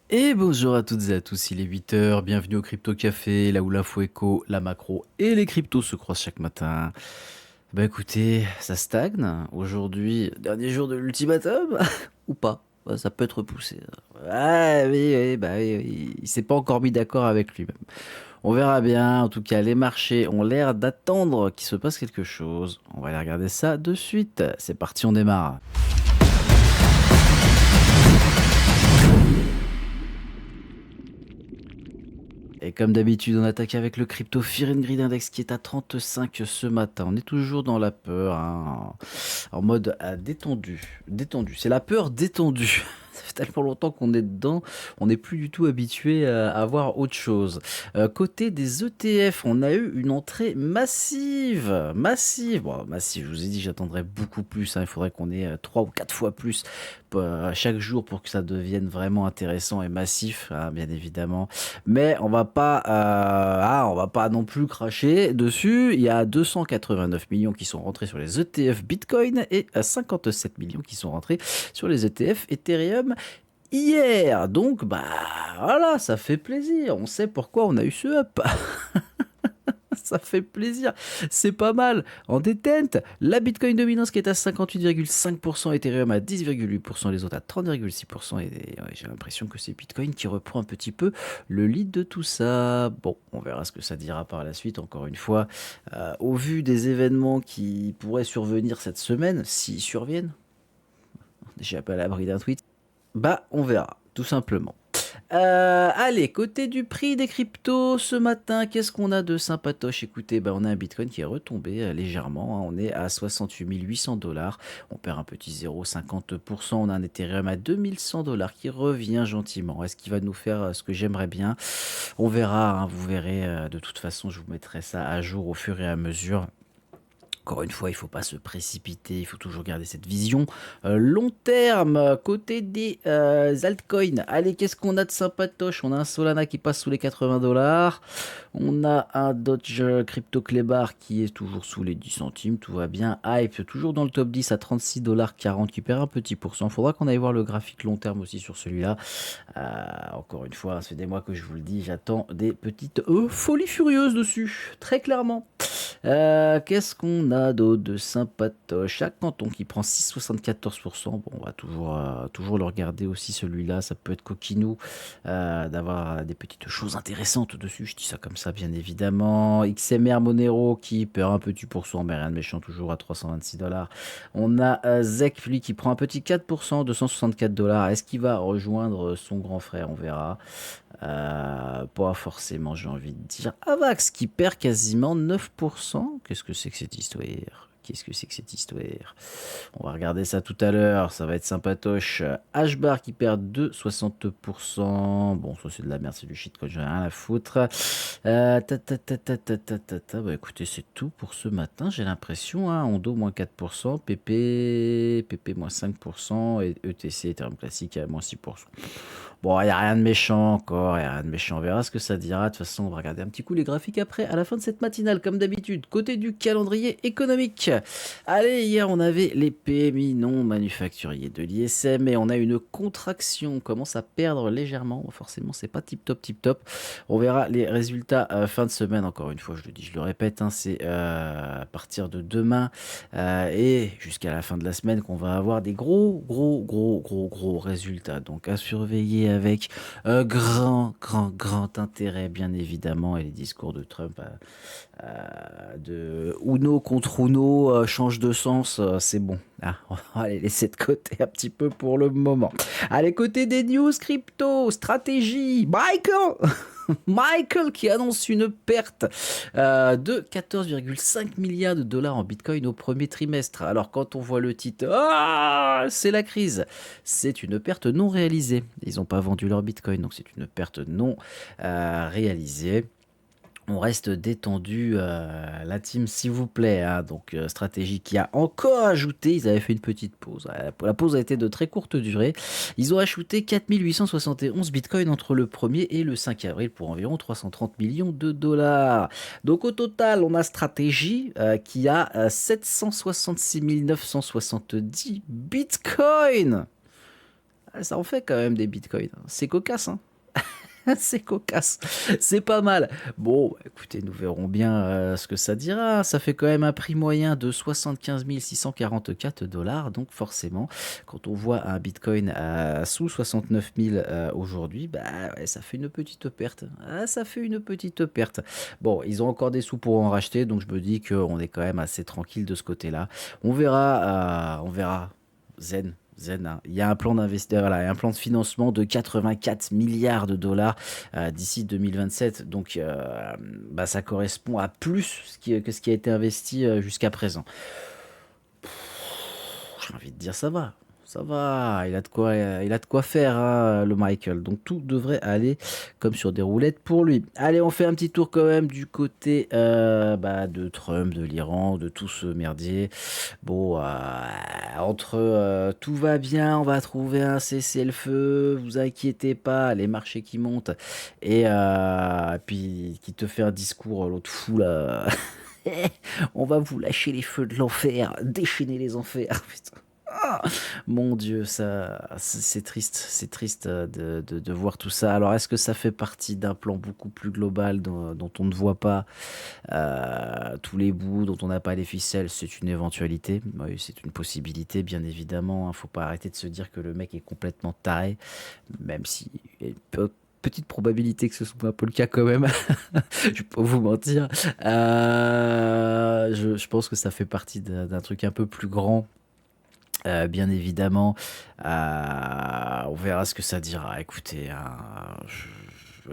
Et bonjour à toutes et à tous, il est 8 heures. Bienvenue au Crypto Café, là où l'info éco, la macro et les cryptos se croisent chaque matin. Bah écoutez, ça stagne. Aujourd'hui, dernier jour de l'ultimatum, ou pas. Bah, ça peut être repoussé. Ah oui, oui, bah oui, oui. Il s'est pas encore mis d'accord avec lui-même. On verra bien. En tout cas, les marchés ont l'air d'attendre qu'il se passe quelque chose. On va aller regarder ça de suite. C'est parti, on démarre. Et comme d'habitude, on attaque avec le crypto Fear and Greed Index qui est à 35 ce matin. On est toujours dans la peur, hein, en mode détendu. Détendu. C'est la peur détendue. Ça fait tellement longtemps qu'on est dedans, on n'est plus du tout habitué à voir autre chose. Côté des ETF, on a eu une entrée massive. Massive. Bon, massive, je vous ai dit, j'attendrai beaucoup plus, hein. Il faudrait qu'on ait 3 ou 4 fois plus chaque jour pour que ça devienne vraiment intéressant et massif, hein, bien évidemment. Mais on va pas non plus cracher dessus. Il y a 289 millions qui sont rentrés sur les ETF Bitcoin et 57 millions qui sont rentrés sur les ETF Ethereum hier. Donc, bah voilà, ça fait plaisir. On sait pourquoi on a eu ce up. Ça fait plaisir. C'est pas mal. En détente, la Bitcoin dominance qui est à 58,5%, Ethereum à 10,8%, les autres à 30,6%. Et ouais, j'ai l'impression que c'est Bitcoin qui reprend un petit peu le lead de tout ça. Bon, on verra ce que ça dira par la suite. Encore une fois, au vu des événements qui pourraient survenir cette semaine, s'ils surviennent, j'ai pas à l'abri d'un tweet, bah on verra, tout simplement. Allez, côté du prix des cryptos ce matin, qu'est-ce qu'on a de sympatoche? Écoutez, bah, on a un Bitcoin qui est retombé légèrement, hein. On est à 68 800 dollars. On perd un petit 0,50%. On a un Ethereum à 2100 dollars qui revient gentiment. Est-ce qu'il va nous faire ce que j'aimerais bien? On verra, hein, vous verrez. De toute façon, je vous mettrai ça à jour au fur et à mesure. Encore une fois, il ne faut pas se précipiter, il faut toujours garder cette vision long terme. Côté des altcoins, allez, qu'est-ce qu'on a de sympatoche? On a un Solana qui passe sous les 80 dollars. On a un Doge Crypto Klebar qui est toujours sous les 10 centimes. Tout va bien. Hype, toujours dans le top 10 à 36,40 dollars qui perd un petit pourcent. Faudra qu'on aille voir le graphique long terme aussi sur celui-là. Encore une fois, ça fait des mois que je vous le dis, j'attends des petites folies furieuses dessus, très clairement. Qu'est-ce qu'on a d'autre de sympatoche? Chaque canton qui prend 6,74%. Bon, on va toujours le regarder aussi celui-là. Ça peut être coquinou d'avoir des petites choses intéressantes dessus. Je dis ça comme ça, bien évidemment. XMR Monero qui perd un petit pourcent, mais rien de méchant, toujours à 326 dollars. On a ZEC, lui, qui prend un petit 4%, 264 dollars. Est-ce qu'il va rejoindre son grand frère? On verra. Pas forcément, j'ai envie de dire. Avax qui perd quasiment 9%. Qu'est-ce que c'est que cette histoire? Qu'est-ce que c'est que cette histoire? On va regarder ça tout à l'heure, ça va être sympatoche. H-bar qui perd 2,60%. Bon, ça c'est de la merde, c'est du shitcoin, j'en ai rien à foutre. Bah écoutez, c'est tout pour ce matin, j'ai l'impression. Hein. Ondo moins 4%, PP moins 5% et ETC, Ethereum classique à moins 6%. Bon, il n'y a rien de méchant encore, il n'y a rien de méchant. On verra ce que ça dira. De toute façon, on va regarder un petit coup les graphiques après, à la fin de cette matinale, comme d'habitude. Côté du calendrier économique. Allez, hier, on avait les PMI non manufacturiers de l'ISM et on a une contraction. On commence à perdre légèrement. Forcément, c'est pas tip top, tip top. On verra les résultats fin de semaine. Encore une fois, je le dis, je le répète, hein, c'est à partir de demain et jusqu'à la fin de la semaine qu'on va avoir des gros résultats. Donc à surveiller avec grand intérêt, bien évidemment. Et les discours de Trump de Uno contre Uno change de sens, c'est bon. Ah, on va les laisser de côté un petit peu pour le moment. Allez, côté des news crypto, stratégie, Michael Michael qui annonce une perte de 14,5 milliards de dollars en Bitcoin au premier trimestre. Alors quand on voit le titre, c'est la crise. C'est une perte non réalisée. Ils n'ont pas vendu leur Bitcoin, donc c'est une perte non réalisée. On reste détendu, la team, s'il vous plaît. Hein. Donc, stratégie qui a encore ajouté. Ils avaient fait une petite pause. La pause a été de très courte durée. Ils ont ajouté 4871 bitcoins entre le 1er et le 5 avril pour environ 330 millions de dollars. Donc, au total, on a stratégie qui a 766 970 bitcoins. Ça en fait quand même des bitcoins. C'est cocasse, hein. C'est cocasse, c'est pas mal. Bon, écoutez, nous verrons bien ce que ça dira. Ça fait quand même un prix moyen de 75 644 dollars. Donc forcément, quand on voit un bitcoin sous 69 000 aujourd'hui, bah ouais, ça fait une petite perte. Ah, ça fait une petite perte. Bon, ils ont encore des sous pour en racheter, donc je me dis qu'on est quand même assez tranquille de ce côté-là. On verra. Zen. Zen, hein. Il y a un plan d'investissement, voilà, il y a un plan de financement de 84 milliards de dollars d'ici 2027. Donc, bah, ça correspond à plus que ce qui a été investi jusqu'à présent. J'ai envie de dire ça va. Ça va, il a de quoi faire, hein, le Michael. Donc tout devrait aller comme sur des roulettes pour lui. Allez, on fait un petit tour quand même du côté bah, de Trump, de l'Iran, de tout ce merdier. Bon, entre tout va bien, on va trouver un cessez-le-feu, vous inquiétez pas, les marchés qui montent, et puis qui te fait un discours, l'autre fou là. On va vous lâcher les feux de l'enfer, déchaîner les enfers. Putain. Ah, mon Dieu, ça, c'est triste de voir tout ça. Alors, est-ce que ça fait partie d'un plan beaucoup plus global dont on ne voit pas tous les bouts, dont on n'a pas les ficelles? C'est une éventualité, oui, c'est une possibilité, bien évidemment. Il faut pas arrêter de se dire que le mec est complètement taré, même si il y a une petite probabilité que ce soit un peu le cas quand même. Je vais pas vous mentir. Je pense que ça fait partie d'un truc un peu plus grand. Bien évidemment, on verra ce que ça dira. Écoutez, hein,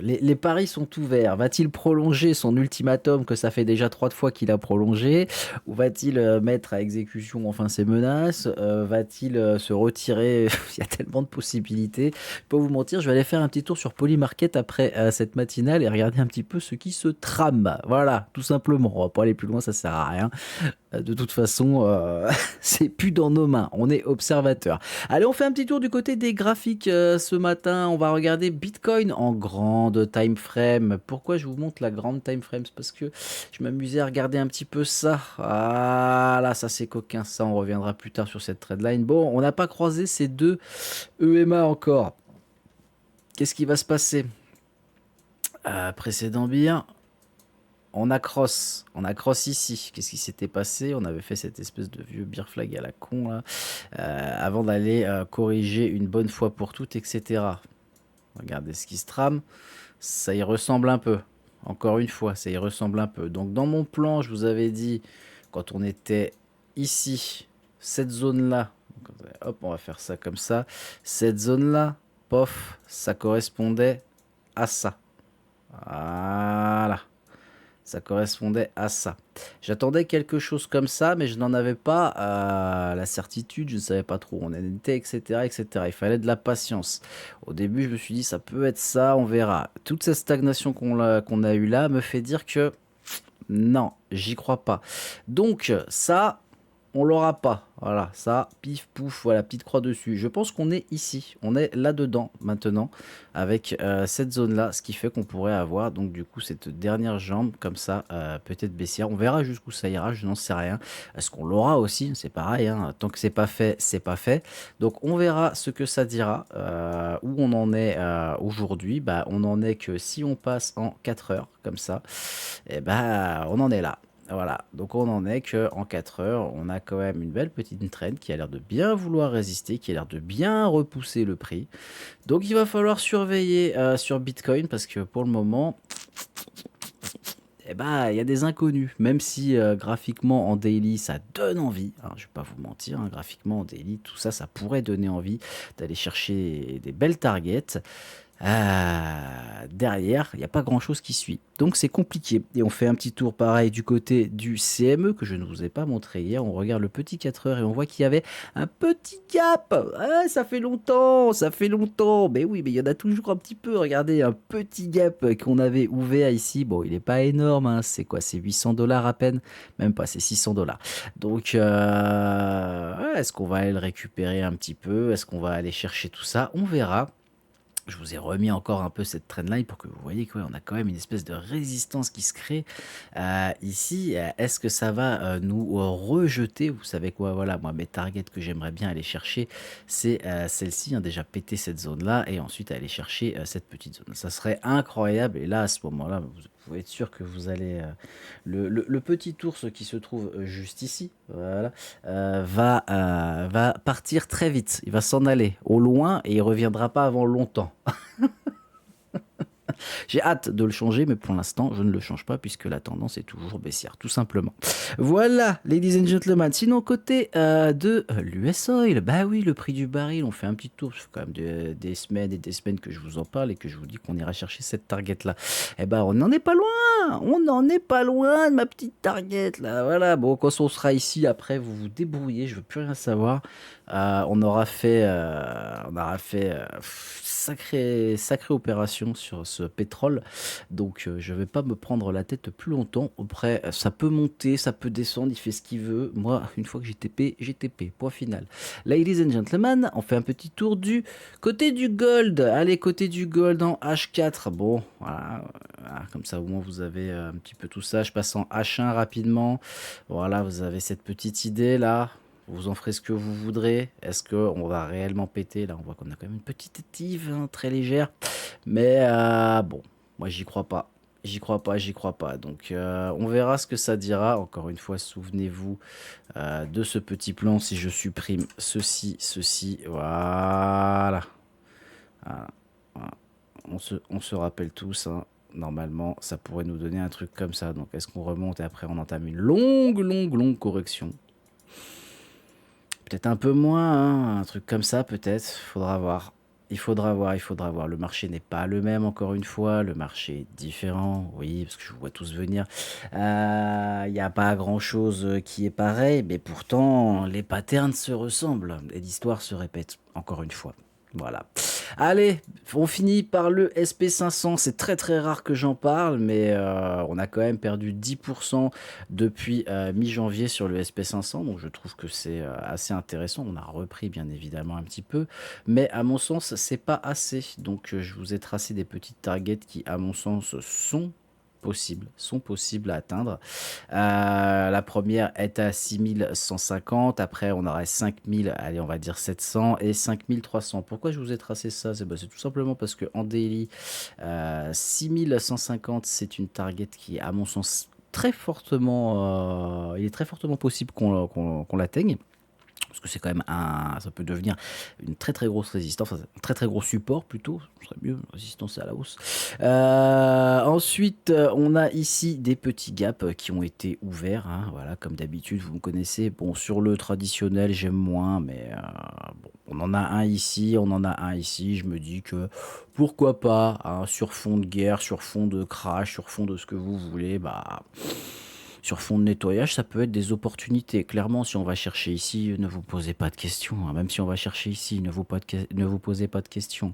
les paris sont ouverts. Va-t-il prolonger son ultimatum que ça fait déjà 3 fois qu'il a prolongé? Ou va-t-il mettre à exécution enfin ses menaces? Va-t-il se retirer? Il y a tellement de possibilités. Je vais pas vous mentir, je vais aller faire un petit tour sur Polymarket après cette matinale et regarder un petit peu ce qui se trame. Voilà, tout simplement. On va pas aller plus loin, ça sert à rien. De toute façon, c'est plus dans nos mains, on est observateur. Allez, on fait un petit tour du côté des graphiques ce matin. On va regarder Bitcoin en grande time frame. Pourquoi je vous montre la grande time frame? C'est parce que je m'amusais à regarder un petit peu ça. Ah là, ça c'est coquin, ça on reviendra plus tard sur cette trendline. Bon, on n'a pas croisé ces deux EMA encore. Qu'est-ce qui va se passer? Précédent bien. On accrosse ici. Qu'est-ce qui s'était passé? On avait fait cette espèce de vieux beer flag à la con là, avant d'aller corriger une bonne fois pour toutes, etc. Regardez ce qui se trame. Ça y ressemble un peu. Encore une fois, ça y ressemble un peu. Donc dans mon plan, je vous avais dit, quand on était ici, cette zone-là, hop, on va faire ça comme ça. Cette zone-là, pof, ça correspondait à ça. Voilà. Ça correspondait à ça. J'attendais quelque chose comme ça, mais je n'en avais pas la certitude, je ne savais pas trop où on en était, etc., etc. Il fallait de la patience. Au début, je me suis dit, ça peut être ça, on verra. Toute cette stagnation qu'on a eue là me fait dire que non, j'y crois pas. Donc, ça, on l'aura pas. Voilà, ça, pif, pouf, voilà, petite croix dessus. Je pense qu'on est ici, on est là-dedans maintenant, avec cette zone-là, ce qui fait qu'on pourrait avoir, donc du coup, cette dernière jambe, comme ça, peut-être baissière. On verra jusqu'où ça ira, je n'en sais rien. Est-ce qu'on l'aura aussi? C'est pareil, hein. Tant que c'est pas fait, c'est pas fait. Donc on verra ce que ça dira, où on en est aujourd'hui. Bah, on en est que si on passe en 4 heures, comme ça, et bah, on en est là. Voilà, donc on en est qu'en 4 heures, on a quand même une belle petite trend qui a l'air de bien vouloir résister, qui a l'air de bien repousser le prix. Donc il va falloir surveiller sur Bitcoin parce que pour le moment, eh ben, il y a des inconnus. Même si graphiquement en daily ça donne envie, hein, je vais pas vous mentir, hein, graphiquement en daily, tout ça, ça pourrait donner envie d'aller chercher des belles targets. Derrière, il n'y a pas grand chose qui suit. Donc c'est compliqué. Et on fait un petit tour pareil du côté du CME que je ne vous ai pas montré hier. On regarde le petit 4 heures et on voit qu'il y avait un petit gap. Ah, ça fait longtemps, ça fait longtemps. Mais oui, mais il y en a toujours un petit peu. Regardez, un petit gap qu'on avait ouvert ici. Bon, il n'est pas énorme, hein. C'est quoi? C'est 800 dollars à peine. Même pas, c'est 600 dollars. Donc, est-ce qu'on va aller le récupérer un petit peu? Est-ce qu'on va aller chercher tout ça? On verra. Je vous ai remis encore un peu cette trendline pour que vous voyez qu'on a quand même une espèce de résistance qui se crée ici. Est-ce que ça va nous rejeter? Vous savez quoi? Voilà, moi, mes targets que j'aimerais bien aller chercher, c'est celle-ci, hein, déjà péter cette zone-là et ensuite aller chercher cette petite zone. Ça serait incroyable. Et là, à ce moment-là, vous pouvez être sûr que vous allez... le petit ours qui se trouve juste ici, voilà, va partir très vite. Il va s'en aller au loin et il reviendra pas avant longtemps. J'ai hâte de le changer, mais pour l'instant, je ne le change pas puisque la tendance est toujours baissière, tout simplement. Voilà, ladies and gentlemen. Sinon, côté de l'US Oil, bah oui, le prix du baril, on fait un petit tour. Ça fait quand même des semaines et des semaines que je vous en parle et que je vous dis qu'on ira chercher cette target-là. Eh ben, on n'en est pas loin. On n'en est pas loin de ma petite target, là. Voilà, bon, quand on sera ici, après, vous vous débrouillez, je veux plus rien savoir. Sacrée opération sur ce pétrole. Donc, je vais pas me prendre la tête plus longtemps. Après, ça peut monter, ça peut descendre, il fait ce qu'il veut. Moi, une fois que j'ai TP. Point final. Ladies and gentlemen, on fait un petit tour du côté du gold. Allez, côté du gold en H4. Bon, voilà, comme ça, au moins, vous avez un petit peu tout ça. Je passe en H1 rapidement. Voilà, vous avez cette petite idée là. Vous en ferez ce que vous voudrez. Est-ce qu'on va réellement péter? Là, on voit qu'on a quand même une petite active, hein, très légère. Mais bon, moi, j'y crois pas. J'y crois pas. Donc, on verra ce que ça dira. Encore une fois, souvenez-vous de ce petit plan. Si je supprime ceci, voilà. Voilà, voilà. On se rappelle tous, hein. Normalement, ça pourrait nous donner un truc comme ça. Donc, est-ce qu'on remonte et après on entame une longue correction? Peut-être un peu moins, hein, un truc comme ça peut-être, faudra voir. Il faudra voir. Le marché n'est pas le même encore une fois, le marché est différent, oui, parce que je vous vois tous venir. Il n'y a pas grand-chose qui est pareil, mais pourtant les patterns se ressemblent et l'histoire se répète encore une fois. Voilà. Allez, on finit par le SP500. C'est très rare que j'en parle, mais on a quand même perdu 10% depuis mi-janvier sur le SP500. Donc je trouve que c'est assez intéressant. On a repris bien évidemment un petit peu, mais à mon sens, c'est pas assez. Donc je vous ai tracé des petites targets qui, à mon sens, sont possibles à atteindre. La première est à 6150, après on aurait 5000, allez on va dire 700 et 5300. Pourquoi je vous ai tracé ça? C'est tout simplement parce que en daily, 6150 c'est une target qui est à mon sens très fortement, il est très fortement possible qu'on l'atteigne. Parce que c'est quand même ça peut devenir une très grosse résistance, enfin, un très gros support plutôt, ce serait mieux, résistance à la hausse. Ensuite, on a ici des petits gaps qui ont été ouverts, hein, voilà, comme d'habitude, vous me connaissez. Bon, sur le traditionnel, j'aime moins, mais bon, on en a un ici, on en a un ici. Je me dis que pourquoi pas, hein, sur fond de guerre, sur fond de crash, sur fond de ce que vous voulez, bah. Sur fond de nettoyage, ça peut être des opportunités. Clairement, si on va chercher ici, ne vous posez pas de questions, hein. Même si on va chercher ici, ne vous posez pas de questions.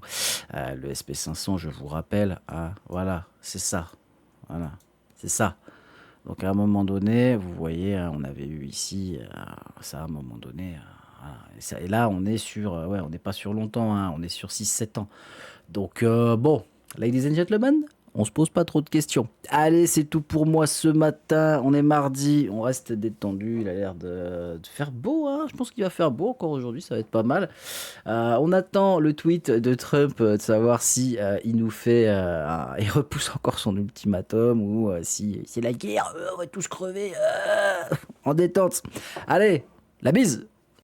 Le SP500, je vous rappelle, hein, voilà, c'est ça. Voilà, c'est ça. Donc à un moment donné, vous voyez, hein, on avait eu ici, ça à un moment donné. Voilà. Et là, on est sur, ouais, on n'est pas sur longtemps, hein, on est sur 6-7 ans. Donc bon, ladies and gentlemen, on se pose pas trop de questions. Allez, c'est tout pour moi ce matin. On est mardi, on reste détendu. Il a l'air de faire beau, hein. Je pense qu'il va faire beau encore aujourd'hui, ça va être pas mal. On attend le tweet de Trump de savoir si il nous fait, il repousse encore son ultimatum ou si c'est la guerre, on va tous crever en détente. Allez, la bise.